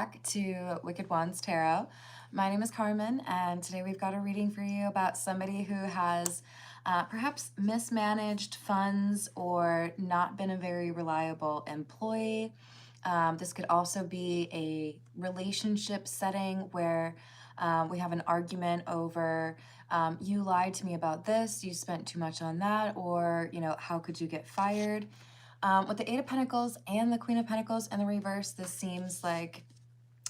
back to Wicked Wands Tarot. My name is Carmen, and today we've got a reading for you about somebody who has perhaps mismanaged funds or not been a very reliable employee. This could also be a relationship setting where we have an argument over you lied to me about this, you spent too much on that, or, how could you get fired? With the Eight of Pentacles and the Queen of Pentacles in the reverse, this seems like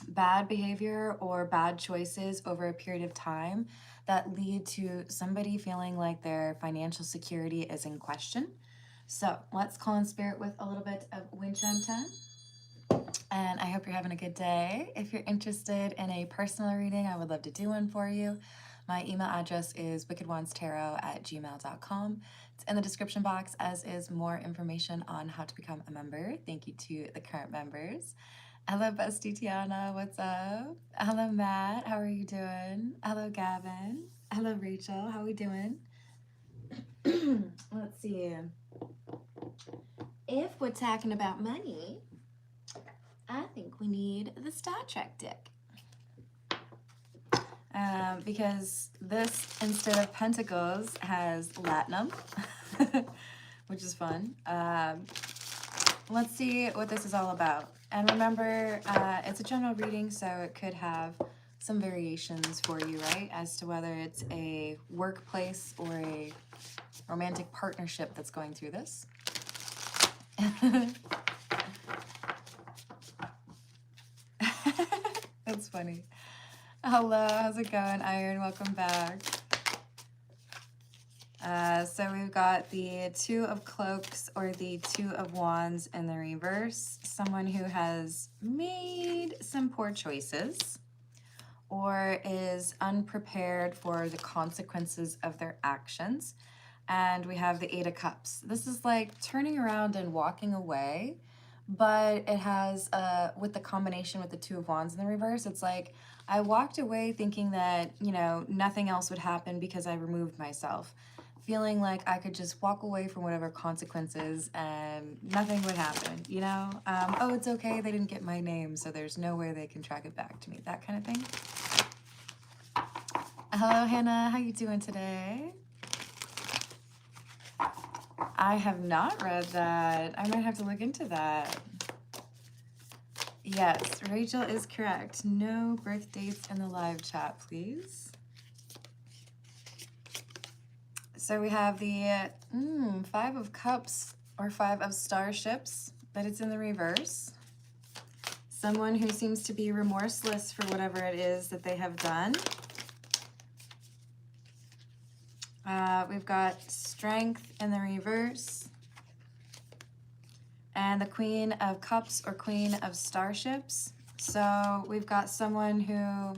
bad behavior or bad choices over a period of time that lead to somebody feeling like their financial security is in question. So let's call in spirit with a little bit of Wind Chime 10. And I hope you're having a good day. If you're interested in a personal reading, I would love to do one for you. My email address is wickedwandstarot@gmail.com. It's in the description box, as is more information on how to become a member. Thank you to the current members. Hello, Bestie Tiana. What's up? Hello, Matt. How are you doing? Hello, Gavin. Hello, Rachel. How are we doing? Let's see. If we're talking about money, I think we need the Star Trek deck. Because this, instead of Pentacles, has Latinum, which is fun. Let's see what this is all about. And remember, it's a general reading, so it could have some variations for you, right? As to whether it's a workplace or a romantic partnership that's going through this. That's funny. Hello, how's it going, Iron? Welcome back. So we've got the Two of Cloaks or the Two of Wands in the reverse. Someone who has made some poor choices or is unprepared for the consequences of their actions. And we have the Eight of Cups. This is like turning around and walking away, but it has, with the combination with the Two of Wands in the reverse, it's like, I walked away thinking that, nothing else would happen because I removed myself. Feeling like I could just walk away from whatever consequences and nothing would happen, Oh, it's okay, they didn't get my name, so there's no way they can track it back to me, that kind of thing. Hello, Hannah, how you doing today? I have not read that. I might have to look into that. Yes, Rachel is correct. No birth dates in the live chat, please. So we have the Five of Cups or Five of Starships, but it's in the reverse. Someone who seems to be remorseless for whatever it is that they have done. We've got Strength in the reverse. And the Queen of Cups or Queen of Starships. So we've got someone who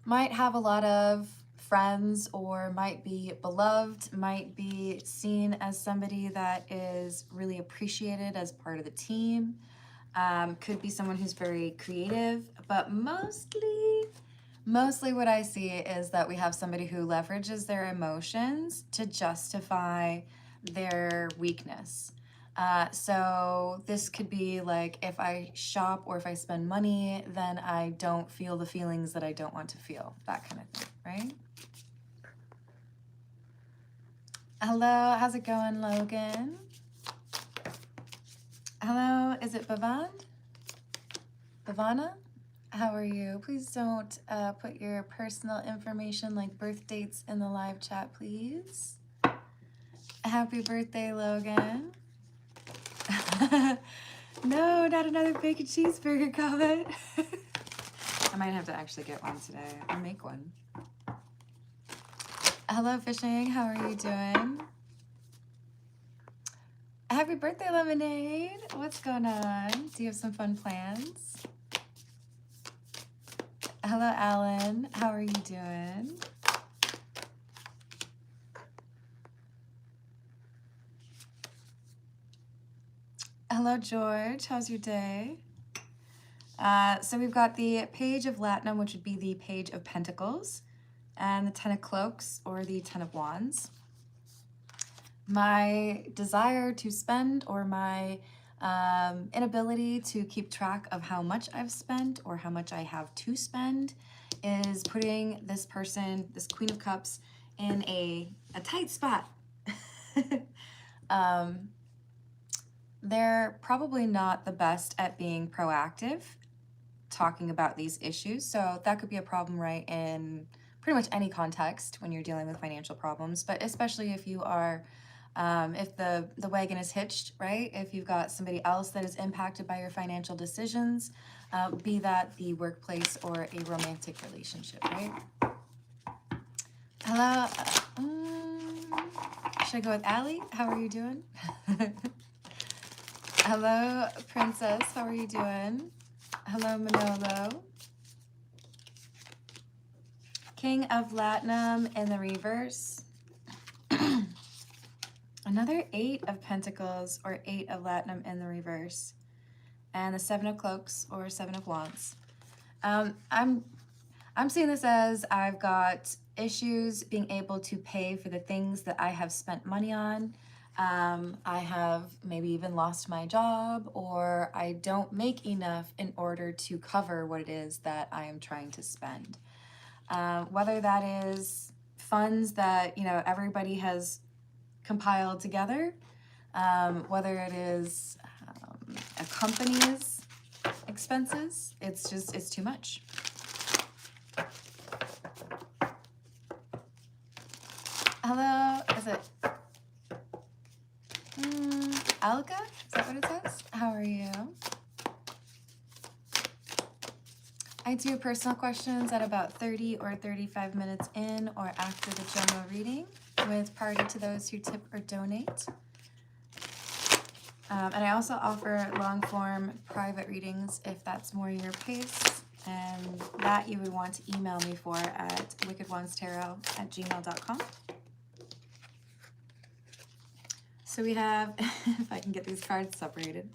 might have a lot of friends or might be beloved, might be seen as somebody that is really appreciated as part of the team. Could be someone who's very creative, but mostly what I see is that we have somebody who leverages their emotions to justify their weakness. So this could be like, if I shop or if I spend money, then I don't feel the feelings that I don't want to feel, that kind of thing, right? Hello, how's it going, Logan? Hello, is it Bhavand? Bhavana? How are you? Please don't put your personal information like birth dates in the live chat, please. Happy birthday, Logan. No, not another bacon cheeseburger comment. I might have to actually get one today or make one. Hello, Fishing. How are you doing? Happy birthday, Lemonade. What's going on? Do you have some fun plans? Hello, Alan. How are you doing? Hello, George. How's your day? So we've got the Page of Latinum, which would be the Page of Pentacles, and the Ten of Cloaks, or the Ten of Wands. My desire to spend, or my Inability to keep track of how much I've spent or how much I have to spend is putting this person, this Queen of Cups, in a tight spot. They're probably not the best at being proactive, talking about these issues. So that could be a problem, right, in pretty much any context when you're dealing with financial problems, but especially if you are, if the wagon is hitched, right? If you've got somebody else that is impacted by your financial decisions, be that the workplace or a romantic relationship, right? Hello. Should I go with Allie? How are you doing? Hello, Princess. How are you doing? Hello, Manolo. King of Latinum in the reverse. Another 8 of Pentacles or 8 of Latinum in the reverse. And the 7 of Cloaks or 7 of Wands. I'm seeing this as I've got issues being able to pay for the things that I have spent money on. I have maybe even lost my job, or I don't make enough in order to cover what it is that I am trying to spend. Whether that is funds that, you know, everybody has compiled together, whether it is a company's expenses, it's too much. Hello, is it Alka? Is that what it says? How are you? I do personal questions at about 30 or 35 minutes in or after the general reading, with priority to those who tip or donate. And I also offer long-form private readings if that's more your pace, and that you would want to email me for at wickedwandstarot@gmail.com. So we have, if I can get these cards separated,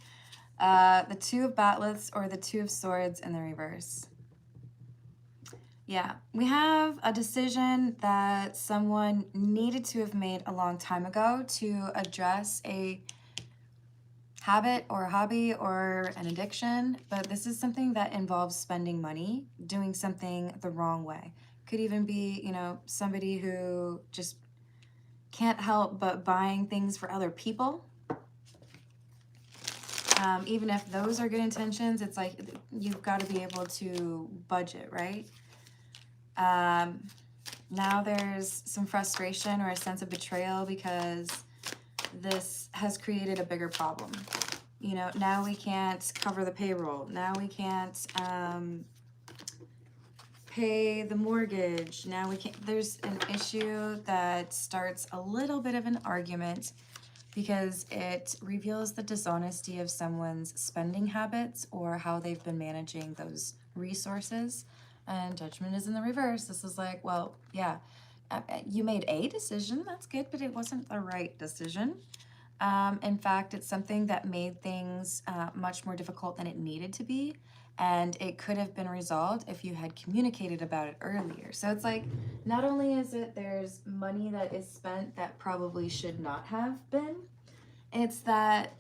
the 2 of Batlets or the 2 of Swords in the reverse. Yeah, we have a decision that someone needed to have made a long time ago to address a habit or a hobby or an addiction, but this is something that involves spending money, doing something the wrong way. Could even be, you know, somebody who just can't help but buying things for other people. Even if those are good intentions, it's like you've got to be able to budget, right? Now there's some frustration or a sense of betrayal because this has created a bigger problem. You know, now we can't cover the payroll. Now we can't pay the mortgage. Now we can't. There's an issue that starts a little bit of an argument because it reveals the dishonesty of someone's spending habits or how they've been managing those resources. And Judgment is in the reverse. This is like, well, yeah, you made a decision, that's good, but it wasn't the right decision. In fact, it's something that made things much more difficult than it needed to be. And it could have been resolved if you had communicated about it earlier. So it's like, not only is it there's money that is spent that probably should not have been, it's that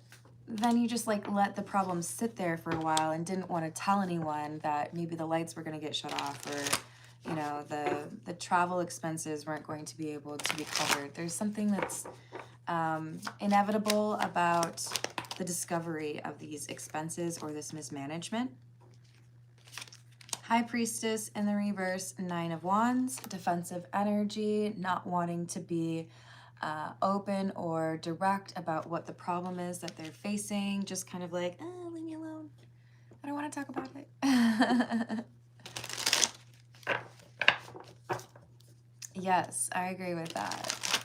then you just like let the problem sit there for a while and didn't want to tell anyone that maybe the lights were going to get shut off, or, you know, the travel expenses weren't going to be able to be covered. There's something that's inevitable about the discovery of these expenses or this mismanagement. High Priestess in the reverse, 9 of Wands, defensive energy, not wanting to be open or direct about what the problem is that they're facing, just kind of like, oh, leave me alone. I don't want to talk about it. Yes, I agree with that.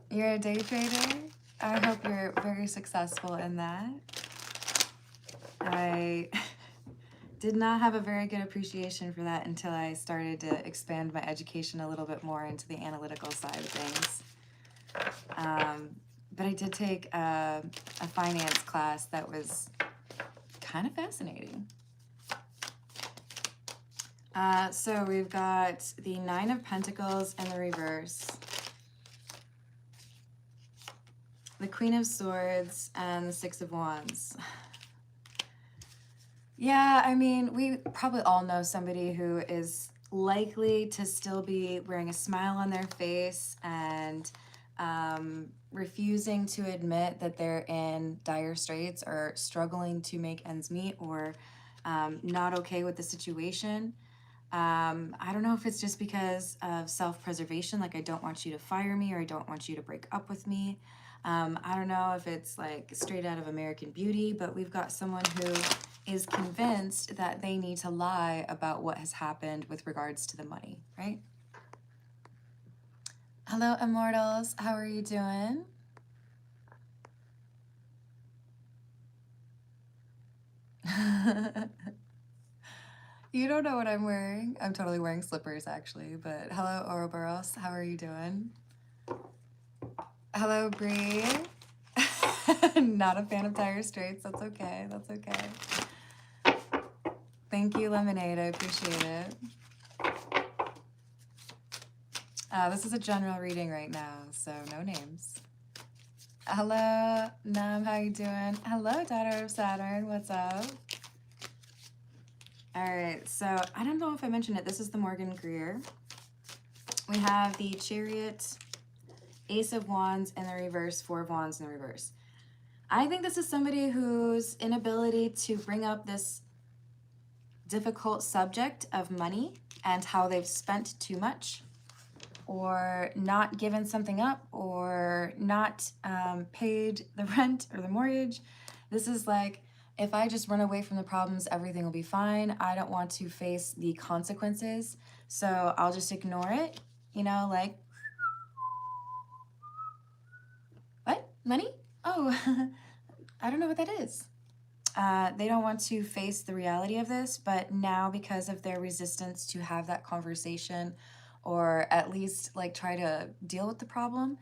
You're a day trader? I hope you're very successful in that. I did not have a very good appreciation for that until I started to expand my education a little bit more into the analytical side of things. But I did take a finance class that was kind of fascinating. So we've got the 9 of Pentacles in the reverse. the Queen of Swords and the Six of Wands. Yeah, I mean, we probably all know somebody who is likely to still be wearing a smile on their face and refusing to admit that they're in dire straits or struggling to make ends meet or not okay with the situation. I don't know if it's just because of self-preservation, like I don't want you to fire me or I don't want you to break up with me. I don't know if it's like straight out of American Beauty, but we've got someone who is convinced that they need to lie about what has happened with regards to the money, right? Hello, immortals. How are you doing? You don't know what I'm wearing. I'm totally wearing slippers, actually. But hello, Ouroboros. How are you doing? Hello, Bree. Not a fan of dire straits. That's okay. That's okay. Thank you, Lemonade. I appreciate it. This is a general reading right now, so no names. Hello, Nam. How you doing? Hello, Daughter of Saturn. What's up? All right, so I don't know if I mentioned it. This is the Morgan Greer. We have the Chariot, Ace of Wands in the reverse, Four of Wands in the reverse. I think this is somebody whose inability to bring up this difficult subject of money and how they've spent too much or not given something up or not paid the rent or the mortgage. This is like, if I just run away from the problems, everything will be fine. I don't want to face the consequences, so I'll just ignore it, you know, like, what? Money? Oh, I don't know what that is. They don't want to face the reality of this, but now because of their resistance to have that conversation or at least like try to deal with the problem,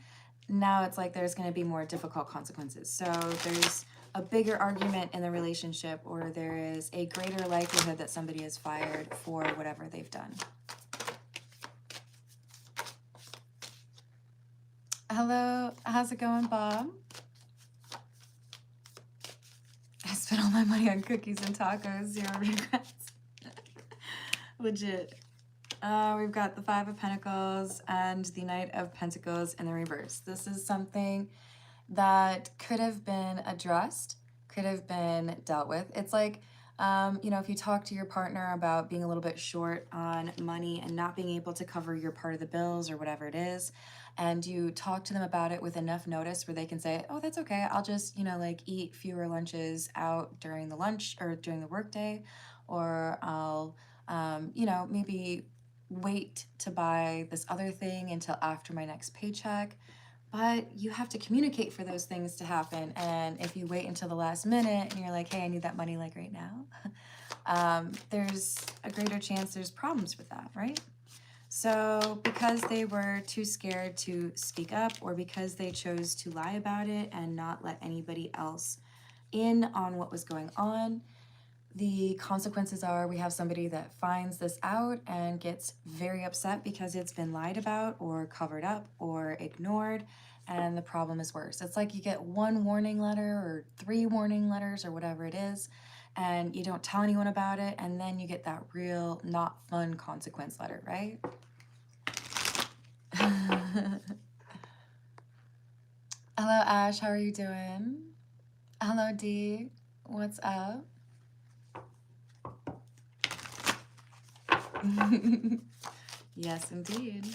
now it's like there's going to be more difficult consequences. So there's a bigger argument in the relationship, or there is a greater likelihood that somebody is fired for whatever they've done. Hello, how's it going, Bob? I spent all my money on cookies and tacos, zero regrets. Legit. We've got the Five of Pentacles and the Knight of Pentacles in the reverse. This is something that could have been addressed, could have been dealt with. It's like, you know, if you talk to your partner about being a little bit short on money and not being able to cover your part of the bills or whatever it is, and you talk to them about it with enough notice where they can say, oh, that's okay, I'll just, you know, like eat fewer lunches out during the lunch or during the workday, or I'll, you know, maybe wait to buy this other thing until after my next paycheck. But you have to communicate for those things to happen. And if you wait until the last minute and you're like, hey, I need that money like right now, there's a greater chance there's problems with that, right? So because they were too scared to speak up, or because they chose to lie about it and not let anybody else in on what was going on, the consequences are we have somebody that finds this out and gets very upset because it's been lied about or covered up or ignored, and the problem is worse. It's like you get one warning letter or 3 warning letters or whatever it is, and you don't tell anyone about it, and then you get that real not fun consequence letter, right? Hello, Ash. How are you doing? Hello, Dee. What's up? Yes, indeed.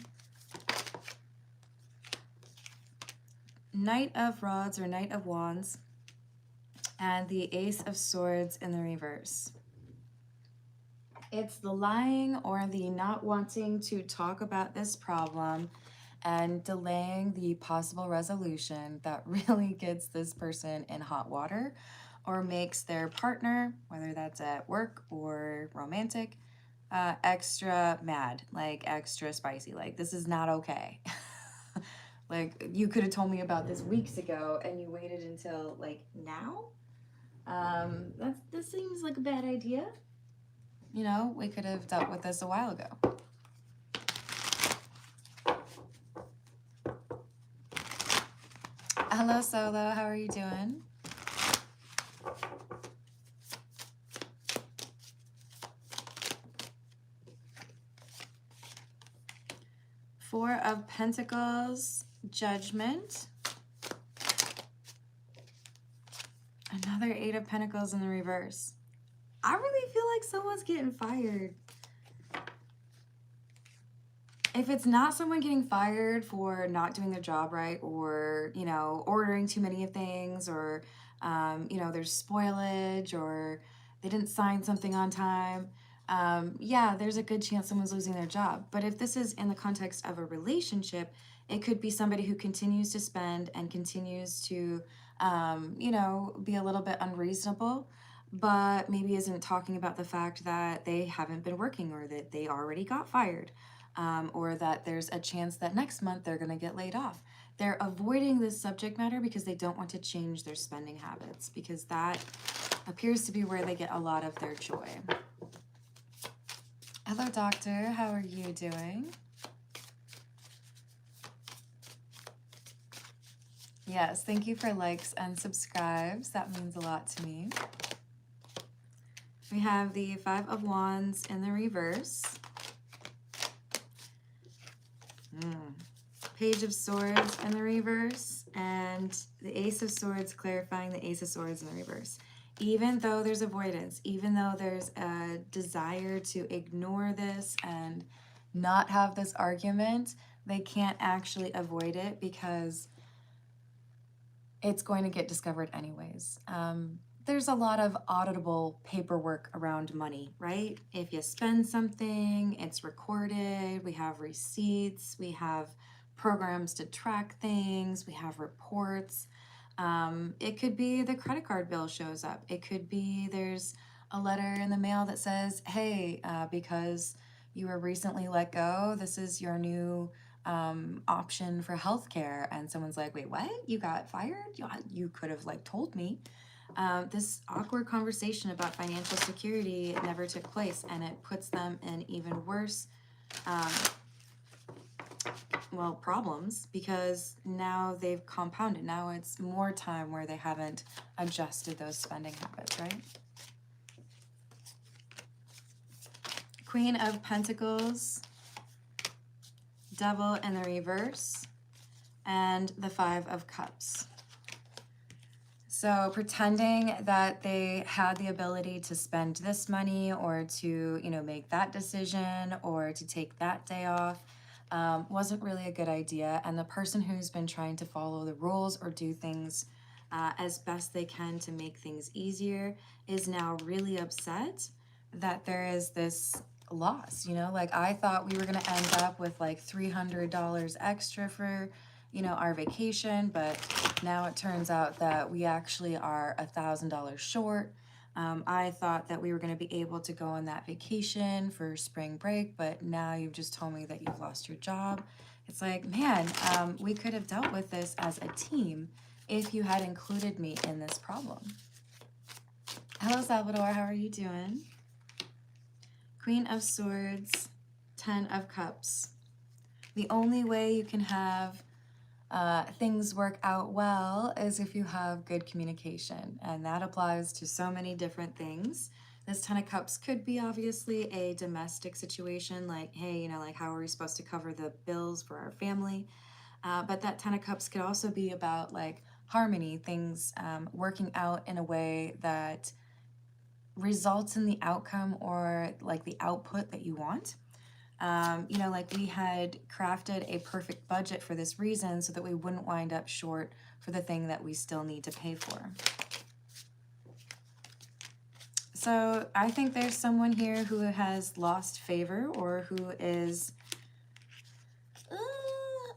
Knight of Rods or Knight of Wands and the Ace of Swords in the reverse. It's the lying or the not wanting to talk about this problem and delaying the possible resolution that really gets this person in hot water or makes their partner, whether that's at work or romantic, extra mad, like extra spicy, like this is not okay. Like you could have told me about this weeks ago and you waited until like now. This seems like a bad idea. You know, we could have dealt with this a while ago. Hello, Solo. How are you doing? Four of Pentacles, Judgment. Another Eight of Pentacles in the reverse. I really feel like someone's getting fired. If it's not someone getting fired for not doing their job right, or, you know, ordering too many of things, or, you know, there's spoilage, or they didn't sign something on time, yeah, there's a good chance someone's losing their job. But if this is in the context of a relationship, it could be somebody who continues to spend and continues to, you know, be a little bit unreasonable, but maybe isn't talking about the fact that they haven't been working or that they already got fired, or that there's a chance that next month they're going to get laid off. They're avoiding this subject matter because they don't want to change their spending habits, because that appears to be where they get a lot of their joy. Hello, Doctor. How are you doing? Yes, thank you for likes and subscribes. That means a lot to me. We have the Five of Wands in the reverse. Page of Swords in the reverse, and the Ace of Swords clarifying the Ace of Swords in the reverse. Even though there's avoidance, even though there's a desire to ignore this and not have this argument, they can't actually avoid it because it's going to get discovered anyways. There's a lot of auditable paperwork around money, right? If you spend something, it's recorded, we have receipts, we have programs to track things, we have reports. It could be the credit card bill shows up. It could be there's a letter in the mail that says, hey, because you were recently let go, this is your new option for healthcare. And someone's like, wait, what? You got fired? You could have like told me. This awkward conversation about financial security never took place, and it puts them in even worse problems, because now they've compounded. Now it's more time where they haven't adjusted those spending habits, right? Queen of Pentacles, Devil in the reverse, and the Five of Cups. So pretending that they had the ability to spend this money, or to, you know, make that decision, or to take that day off, wasn't really a good idea. And the person who's been trying to follow the rules or do things as best they can to make things easier is now really upset that there is this loss. You know, like, I thought we were going to end up with like $300 extra for, you know, our vacation, but now it turns out that we actually are $1,000 short. I thought that we were going to be able to go on that vacation for spring break, but now you've just told me that you've lost your job. It's like, man, we could have dealt with this as a team if you had included me in this problem. Hello, Salvador. How are you doing? Queen of Swords, Ten of Cups. The only way you can have things work out well is if you have good communication, and that applies to so many different things. This Ten of Cups could be obviously a domestic situation, like, hey, you know, like, how are we supposed to cover the bills for our family? But that Ten of Cups could also be about like harmony, things working out in a way that results in the outcome or like the output that you want. You know, like, we had crafted a perfect budget for this reason so that we wouldn't wind up short for the thing that we still need to pay for. So I think there's someone here who has lost favor, or who is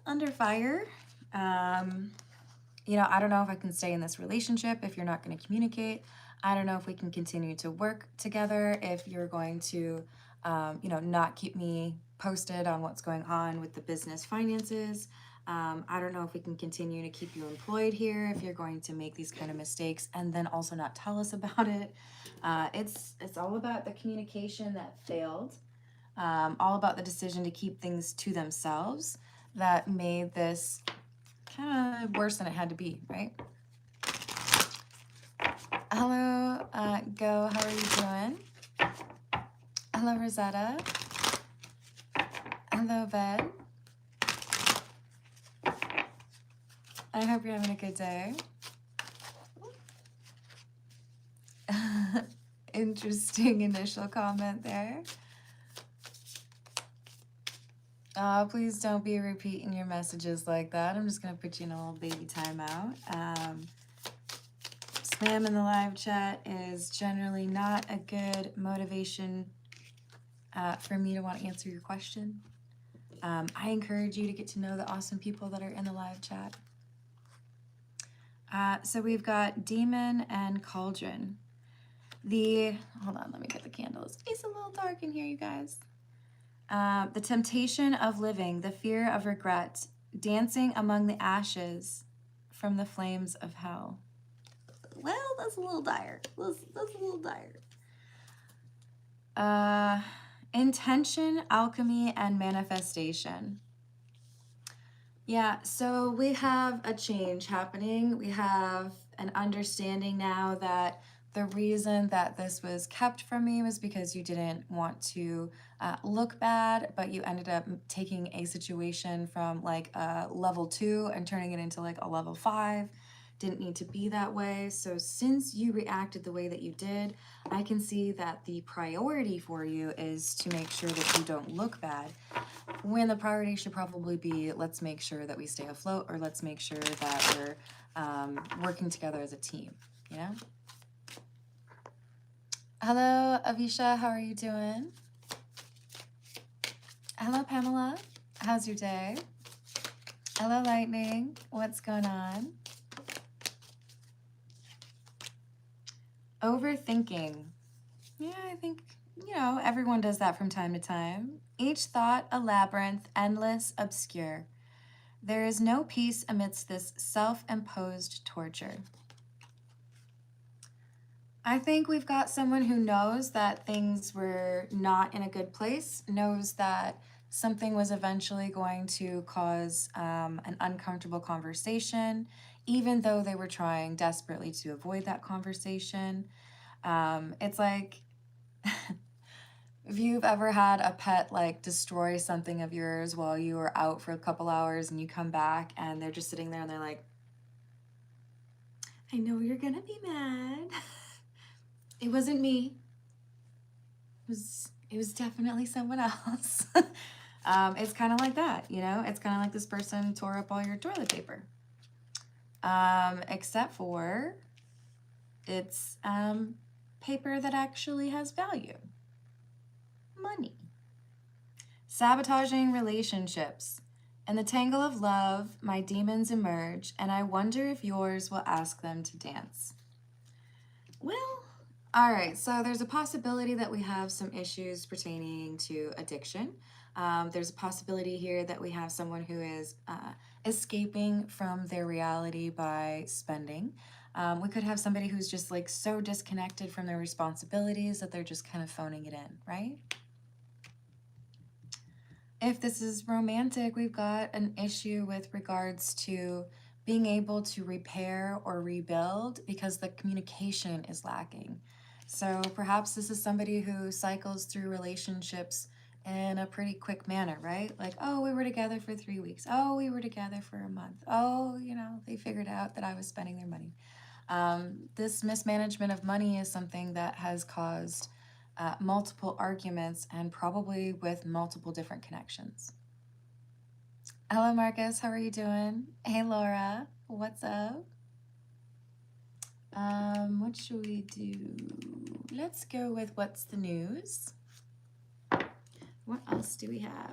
under fire. You know, I don't know if I can stay in this relationship if you're not going to communicate. I don't know if we can continue to work together if you're going to, you know, not keep me posted on what's going on with the business finances. I don't know if we can continue to keep you employed here if you're going to make these kind of mistakes and then also not tell us about it. It's all about the communication that failed, all about the decision to keep things to themselves that made this kind of worse than it had to be, right? Hello, Go, how are you doing? Hello, Rosetta. Hello, Bed. I hope you're having a good day. Interesting initial comment there. Please don't be repeating your messages like that. I'm just going to put you in a little baby timeout. Spam in the live chat is generally not a good motivation for me to want to answer your question. I encourage you to get to know the awesome people that are in the live chat. So we've got Demon and Cauldron. Hold on, let me get the candles. It's a little dark in here, you guys. The temptation of living, the fear of regret, dancing among the ashes from the flames of hell. Well, that's a little dire. That's a little dire. Intention, alchemy, and manifestation. Yeah, so we have a change happening. We have an understanding now that the reason that this was kept from me was because you didn't want to look bad, but you ended up taking a situation from like a level 2 and turning it into like a level 5. Didn't need to be that way. So since you reacted the way that you did, I can see that the priority for you is to make sure that you don't look bad, when the priority should probably be, let's make sure that we stay afloat, or let's make sure that we're working together as a team, you know? Hello, Avisha, how are you doing? Hello, Pamela, how's your day? Hello, Lightning, what's going on? Overthinking. Yeah, I think, you know, everyone does that from time to time. Each thought a labyrinth, endless, obscure. There is no peace amidst this self-imposed torture. I think we've got someone who knows that things were not in a good place, knows that something was eventually going to cause an uncomfortable conversation, even though they were trying desperately to avoid that conversation. It's like, if you've ever had a pet like destroy something of yours while you were out for a couple hours and you come back and they're just sitting there and they're like, I know you're gonna be mad. It wasn't me. It was definitely someone else. It's kind of like that, you know? It's kind of like this person tore up all your toilet paper. Except for it's paper that actually has value. Money. Sabotaging relationships. In the tangle of love, my demons emerge, and I wonder if yours will ask them to dance. Well, all right, so there's a possibility that we have some issues pertaining to addiction. There's a possibility here that we have someone who is escaping from their reality by spending. We could have somebody who's just like so disconnected from their responsibilities that they're just kind of phoning it in, right? If this is romantic, we've got an issue with regards to being able to repair or rebuild because the communication is lacking. So perhaps this is somebody who cycles through relationships in a pretty quick manner, right? Like, oh, we were together for 3 weeks. Oh, we were together for a month. Oh, you know, they figured out that I was spending their money. This mismanagement of money is something that has caused multiple arguments and probably with multiple different connections. Hello, Marcus. How are you doing? Hey, Laura. What's up? What should we do? Let's go with what's the news. What else do we have?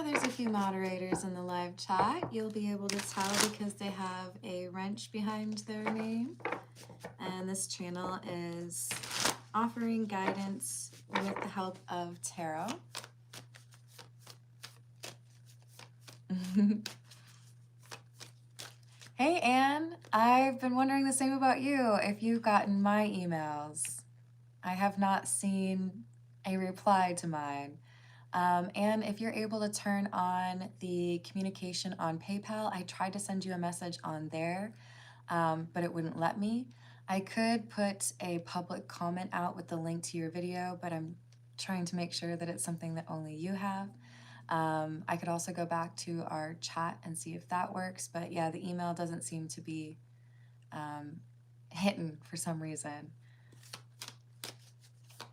There's a few moderators in the live chat. You'll be able to tell because they have a wrench behind their name. And this channel is offering guidance with the help of tarot. Hey, Anne. I've been wondering the same about you, if you've gotten my emails. I have not seen a reply to mine. And if you're able to turn on the communication on PayPal, I tried to send you a message on there, but it wouldn't let me. I could put a public comment out with the link to your video, but I'm trying to make sure that it's something that only you have. I could also go back to our chat and see if that works, but yeah, the email doesn't seem to be hidden for some reason.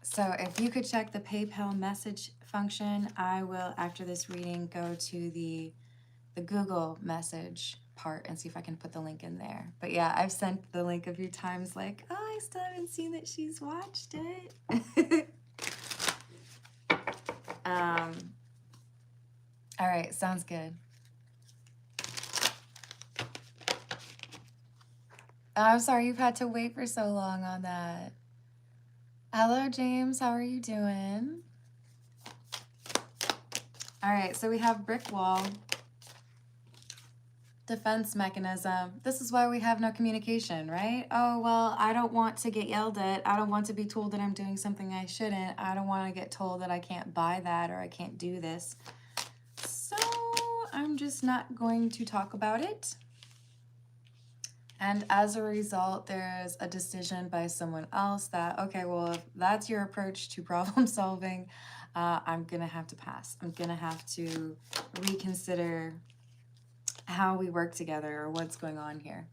So if you could check the PayPal message function, I will, after this reading, go to the Google message part and see if I can put the link in there. But yeah, I've sent the link a few times like, oh, I still haven't seen that she's watched it. All right, sounds good. I'm sorry you've had to wait for so long on that. Hello, James. How are you doing? All right, so we have brick wall, defense mechanism. This is why we have no communication, right? Oh, well, I don't want to get yelled at. I don't want to be told that I'm doing something I shouldn't. I don't want to get told that I can't buy that or I can't do this. So I'm just not going to talk about it. And as a result, there's a decision by someone else that, okay, well, if that's your approach to problem solving, I'm going to have to pass. I'm going to have to reconsider how we work together or what's going on here.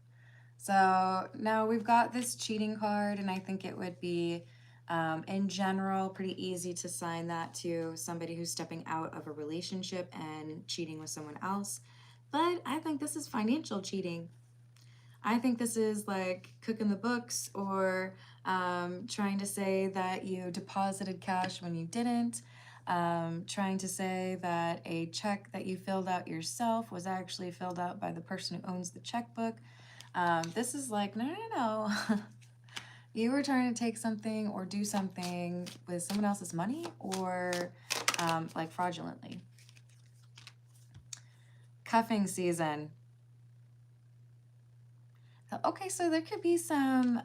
So now we've got this cheating card, and I think it would be, in general, pretty easy to sign that to somebody who's stepping out of a relationship and cheating with someone else. But I think this is financial cheating. I think this is like cooking the books or trying to say that you deposited cash when you didn't, trying to say that a check that you filled out yourself was actually filled out by the person who owns the checkbook. This is like, no. You were trying to take something or do something with someone else's money or like fraudulently. Cuffing season. Okay, so there could be some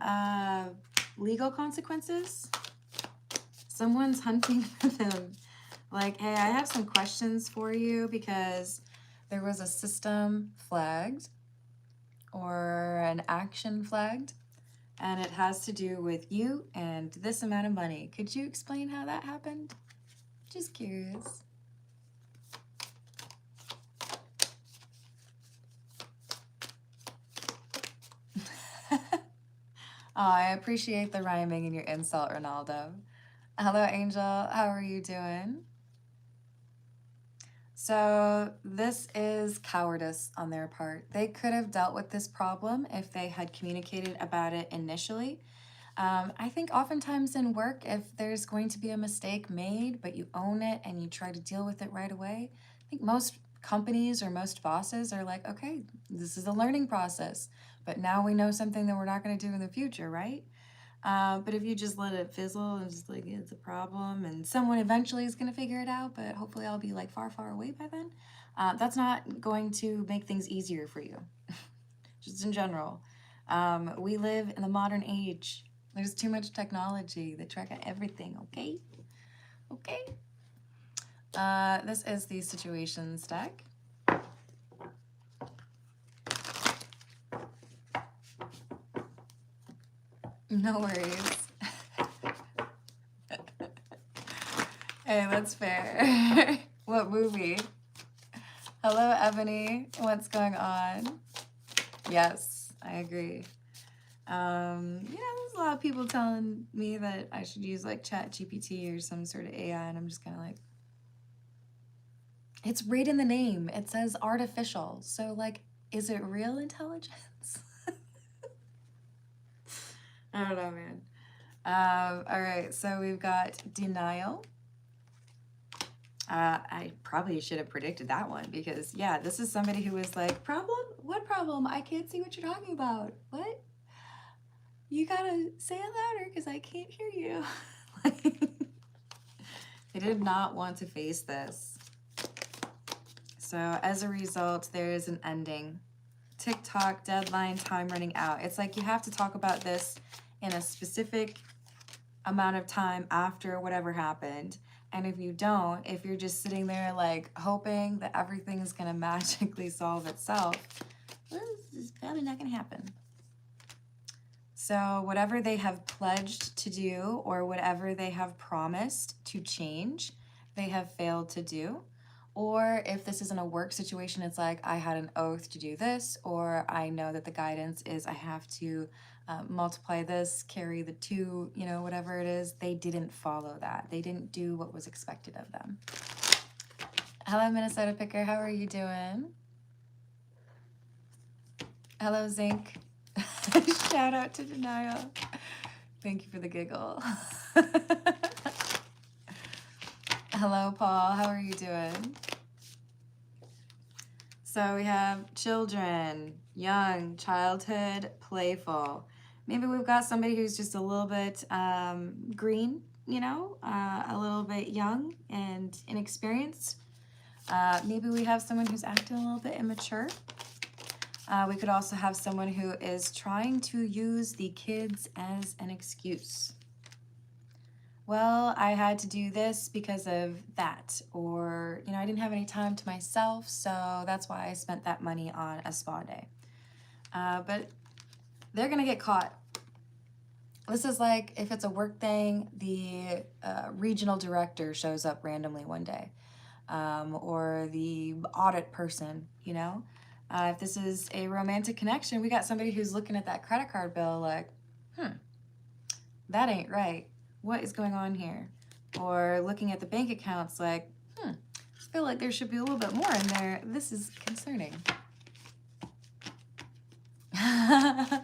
legal consequences. Someone's hunting for them. Like, hey, I have some questions for you because there was a system flagged or an action flagged, and it has to do with you and this amount of money. Could you explain how that happened? Just curious. Oh, I appreciate the rhyming in your insult, Ronaldo. Hello, Angel. How are you doing? So this is cowardice on their part. They could have dealt with this problem if they had communicated about it initially. I think oftentimes in work, if there's going to be a mistake made, but you own it and you try to deal with it right away, I think most companies or most bosses are like, okay, this is a learning process, but now we know something that we're not going to do in the future, right? But if you just let it fizzle and just like, it's a problem and someone eventually is going to figure it out, but hopefully I'll be like far, far away by then, that's not going to make things easier for you. Just in general. We live in the modern age. There's too much technology. They track everything, okay? Okay. This is the situations deck. No worries. Hey, that's fair. What movie? Hello, Ebony. What's going on? Yes, I agree. There's a lot of people telling me that I should use like ChatGPT or some sort of AI, and I'm just kind of like, it's right in the name. It says artificial. So like, is it real intelligence? I don't know, man. All right, so we've got denial. I probably should have predicted that one because, yeah, this is somebody who was like, problem? What problem? I can't see what you're talking about. What? You gotta say it louder because I can't hear you. They did not want to face this. So as a result, there is an ending. TikTok, deadline, time running out. It's like you have to talk about this in a specific amount of time after whatever happened. And if you don't, if you're just sitting there like hoping that everything is going to magically solve itself, well, this is probably not going to happen. So whatever they have pledged to do or whatever they have promised to change, they have failed to do. Or if this isn't a work situation, it's like I had an oath to do this, or I know that the guidance is I have to multiply this, carry the two, you know, whatever it is. They didn't follow that. They didn't do what was expected of them. Hello, Minnesota Picker. How are you doing? Hello, Zinc. Shout out to Denial. Thank you for the giggle. Hello, Paul. How are you doing? So we have children, young, childhood, playful. Maybe we've got somebody who's just a little bit green, you know, a little bit young and inexperienced. Maybe we have someone who's acting a little bit immature. We could also have someone who is trying to use the kids as an excuse. Well, I had to do this because of that, or, you know, I didn't have any time to myself, so that's why I spent that money on a spa day. But they're gonna get caught. This is like if it's a work thing, the regional director shows up randomly one day, or the audit person, you know? If this is a romantic connection, we got somebody who's looking at that credit card bill like, that ain't right. What is going on here? Or looking at the bank accounts like, I feel like there should be a little bit more in there. This is concerning. Oh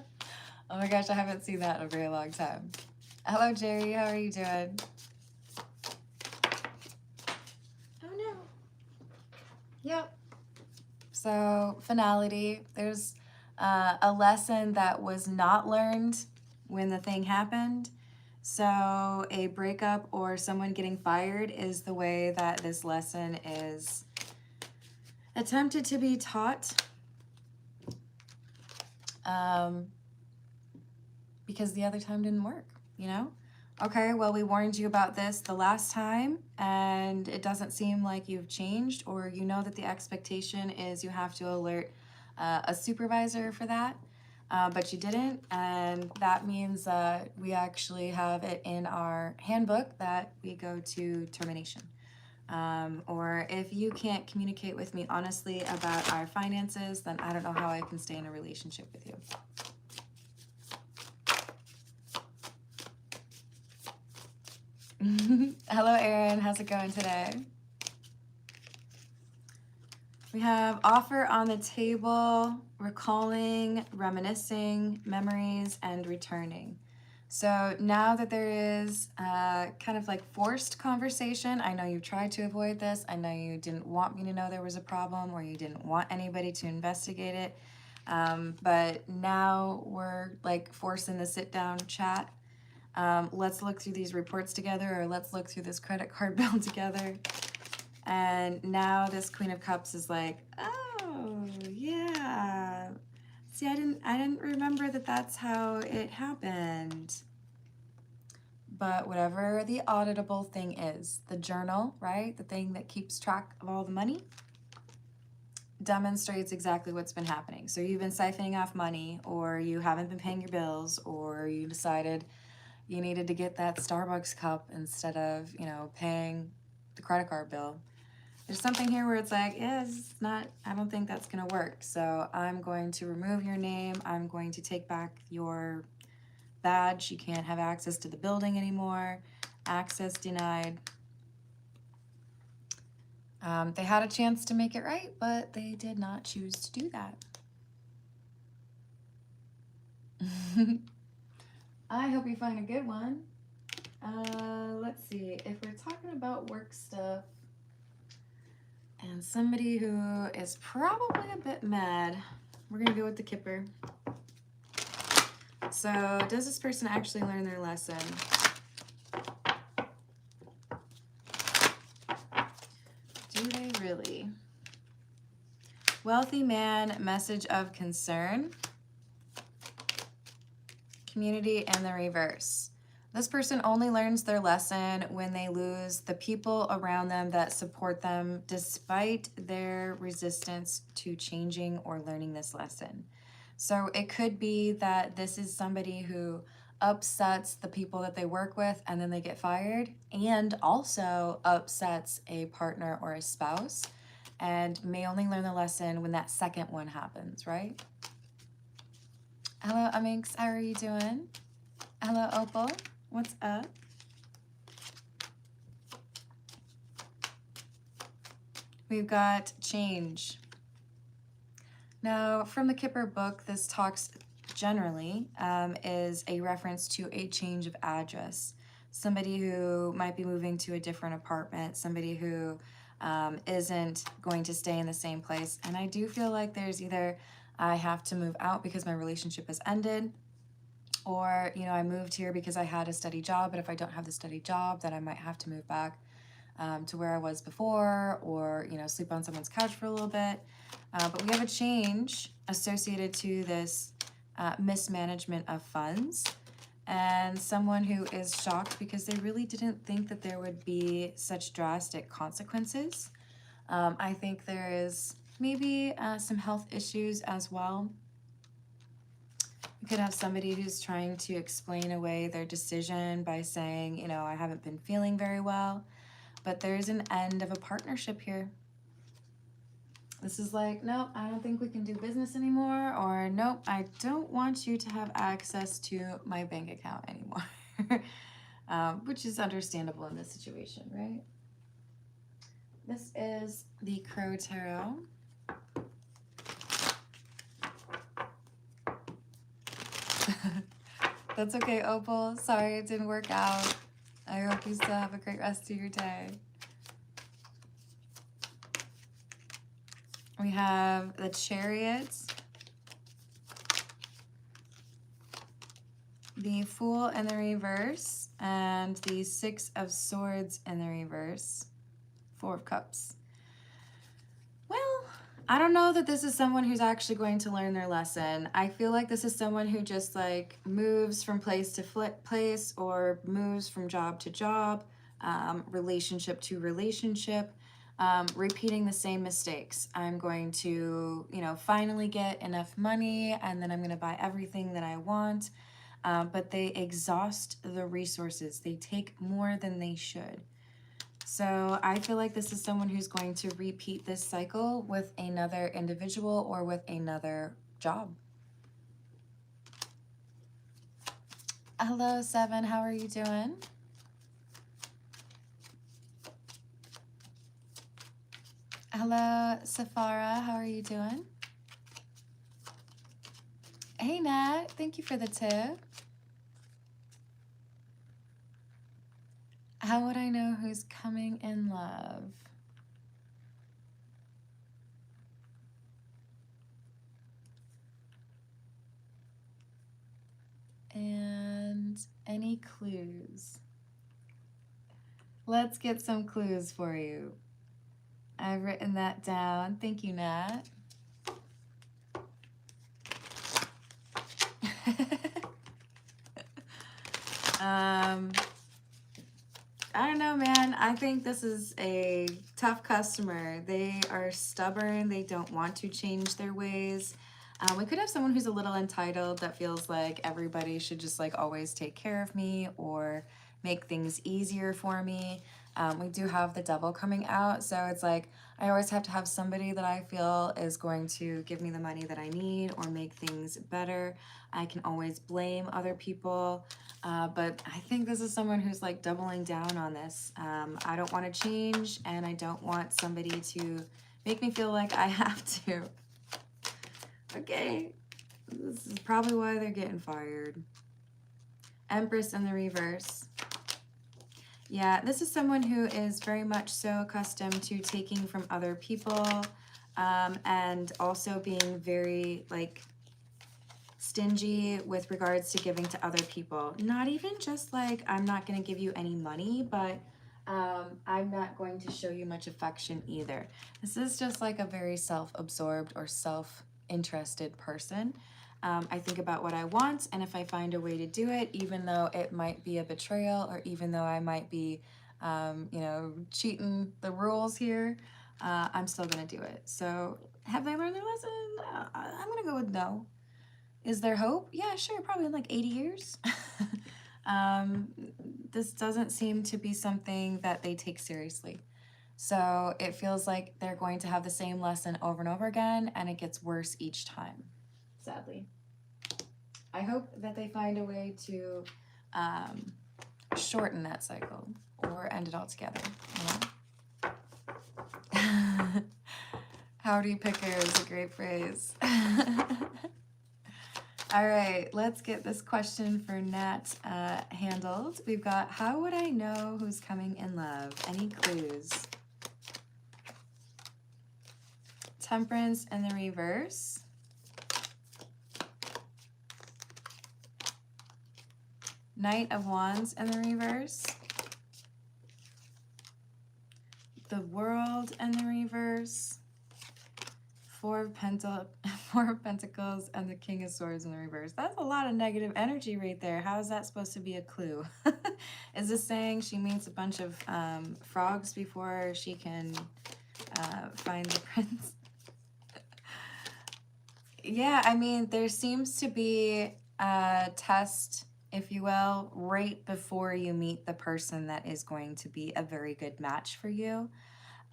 my gosh, I haven't seen that in a very long time. Hello, Jerry. How are you doing? Oh no. Yep. So, finality. There's a lesson that was not learned when the thing happened. So a breakup or someone getting fired is the way that this lesson is attempted to be taught, because the other time didn't work, you know? Okay, well, we warned you about this the last time and it doesn't seem like you've changed, or you know that the expectation is you have to alert a supervisor for that. But you didn't, and that means we actually have it in our handbook that we go to termination. Or if you can't communicate with me honestly about our finances, then I don't know how I can stay in a relationship with you. Hello, Erin. How's it going today? We have offer on the table, recalling, reminiscing, memories, and returning. So now that there is kind of like forced conversation, I know you tried to avoid this. I know you didn't want me to know there was a problem, or you didn't want anybody to investigate it. But now we're like forcing the sit down chat. Let's look through these reports together, or let's look through this credit card bill together. And now this Queen of Cups is like, oh yeah. See, I didn't remember that that's how it happened. But whatever the auditable thing is, the journal, right? The thing that keeps track of all the money, demonstrates exactly what's been happening. So you've been siphoning off money, or you haven't been paying your bills, or you decided you needed to get that Starbucks cup instead of, you know, paying the credit card bill. There's something here where it's like, yeah, it's not, I don't think that's gonna work. So I'm going to remove your name. I'm going to take back your badge. You can't have access to the building anymore. Access denied. They had a chance to make it right, but they did not choose to do that. I hope you find a good one. Let's see, if we're talking about work stuff, and somebody who is probably a bit mad, we're gonna go with the Kipper. So does this person actually learn their lesson? Do they really? Wealthy man, message of concern. Community and the reverse. This person only learns their lesson when they lose the people around them that support them, despite their resistance to changing or learning this lesson. So it could be that this is somebody who upsets the people that they work with and then they get fired, and also upsets a partner or a spouse, and may only learn the lesson when that second one happens, right? Hello, Aminx, how are you doing? Hello, Opal. What's up? We've got change. Now, from the Kipper book, this talks generally is a reference to a change of address. Somebody who might be moving to a different apartment, somebody who isn't going to stay in the same place. And I do feel like there's either I have to move out because my relationship has ended, or, you know, I moved here because I had a steady job, but if I don't have the steady job, then I might have to move back to where I was before, or, you know, sleep on someone's couch for a little bit. But we have a change associated to this mismanagement of funds, and someone who is shocked because they really didn't think that there would be such drastic consequences. I think there is maybe some health issues as well. You could have somebody who's trying to explain away their decision by saying, you know, I haven't been feeling very well, but there's an end of a partnership here. This is like, nope, I don't think we can do business anymore, or nope, I don't want you to have access to my bank account anymore, which is understandable in this situation, right? This is the Crow Tarot. That's okay, Opal. Sorry it didn't work out. I hope you still have a great rest of your day. We have the Chariot, the Fool in the reverse, and the Six of Swords in the reverse, Four of Cups. Well, I don't know that this is someone who's actually going to learn their lesson. I feel like this is someone who just like moves from place to place, or moves from job to job, relationship to relationship, repeating the same mistakes. I'm going to, you know, finally get enough money, and then I'm going to buy everything that I want. But they exhaust the resources. They take more than they should. So I feel like this is someone who's going to repeat this cycle with another individual or with another job. Hello, Seven. How are you doing? Hello, Safara. How are you doing? Hey, Nat. Thank you for the tip. How would I know who's coming in love? And any clues? Let's get some clues for you. I've written that down. Thank you, Nat. I don't know, man. I think this is a tough customer. They are stubborn. They don't want to change their ways. We could have someone who's a little entitled that feels like everybody should just like always take care of me or make things easier for me. We do have the Devil coming out, so it's like I always have to have somebody that I feel is going to give me the money that I need or make things better. I can always blame other people, but I think this is someone who's like doubling down on this. I don't want to change, and I don't want somebody to make me feel like I have to. Okay, this is probably why they're getting fired. Empress in the reverse. Yeah, this is someone who is very much so accustomed to taking from other people, and also being very like stingy with regards to giving to other people. Not even just like, I'm not going to give you any money, but I'm not going to show you much affection either. This is just like a very self-absorbed or self-interested person. I think about what I want, and if I find a way to do it, even though it might be a betrayal or even though I might be, cheating the rules here, I'm still gonna do it. So have they learned their lesson? I'm gonna go with no. Is there hope? Yeah, sure, probably in like 80 years. um, this doesn't seem to be something that they take seriously. So it feels like they're going to have the same lesson over and over again, and it gets worse each time, sadly. I hope that they find a way to shorten that cycle or end it altogether. You know? Howdy picker is a great phrase. All right, let's get this question for Nat handled. We've got, how would I know who's coming in love? Any clues? Temperance in the reverse. Knight of Wands in the reverse. The World in the reverse. Four of Pentacles and the King of Swords in the reverse. That's a lot of negative energy right there. How is that supposed to be a clue? Is this saying she meets a bunch of frogs before she can find the prince? Yeah, I mean, there seems to be a test, if you will, right before you meet the person that is going to be a very good match for you.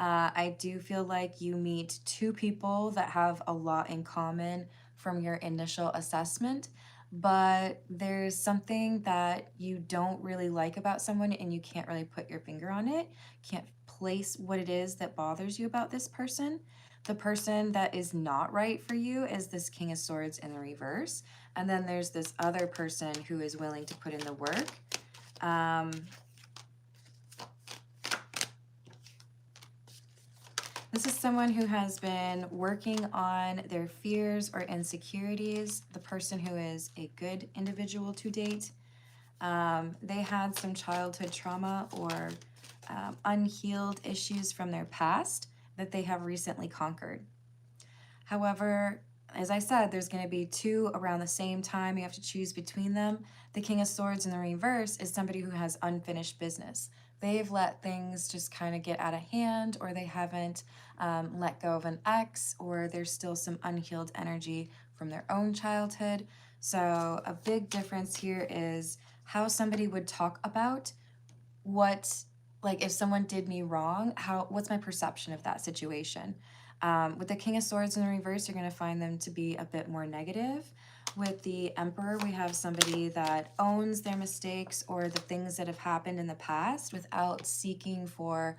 I do feel like you meet two people that have a lot in common from your initial assessment, but there's something that you don't really like about someone and you can't really put your finger on it, can't place what it is that bothers you about this person. The person that is not right for you is this King of Swords in the reverse, and then there's this other person who is willing to put in the work. This is someone who has been working on their fears or insecurities, the person who is a good individual to date. They had some childhood trauma or unhealed issues from their past that they have recently conquered. However, as I said, there's going to be two around the same time. You have to choose between them. The King of Swords in the reverse is somebody who has unfinished business. They've let things just kind of get out of hand, or they haven't let go of an ex, or there's still some unhealed energy from their own childhood. So a big difference here is how somebody would talk about what, like if someone did me wrong, what's my perception of that situation? With the King of Swords in the reverse, you're going to find them to be a bit more negative. With the Emperor, we have somebody that owns their mistakes or the things that have happened in the past without seeking for,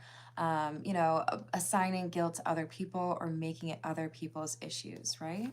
assigning guilt to other people or making it other people's issues, right?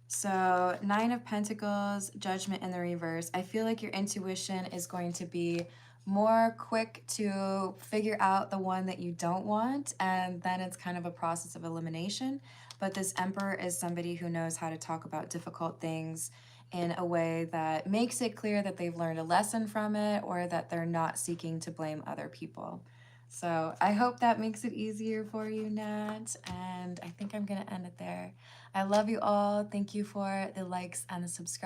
So 9 of Pentacles, Judgment in the reverse. I feel like your intuition is going to be more quick to figure out the one that you don't want, and then it's kind of a process of elimination. But this Emperor is somebody who knows how to talk about difficult things in a way that makes it clear that they've learned a lesson from it or that they're not seeking to blame other people. So I hope that makes it easier for you, Nat, and I think I'm going to end it there. I love you all. Thank you for the likes and the subscribe.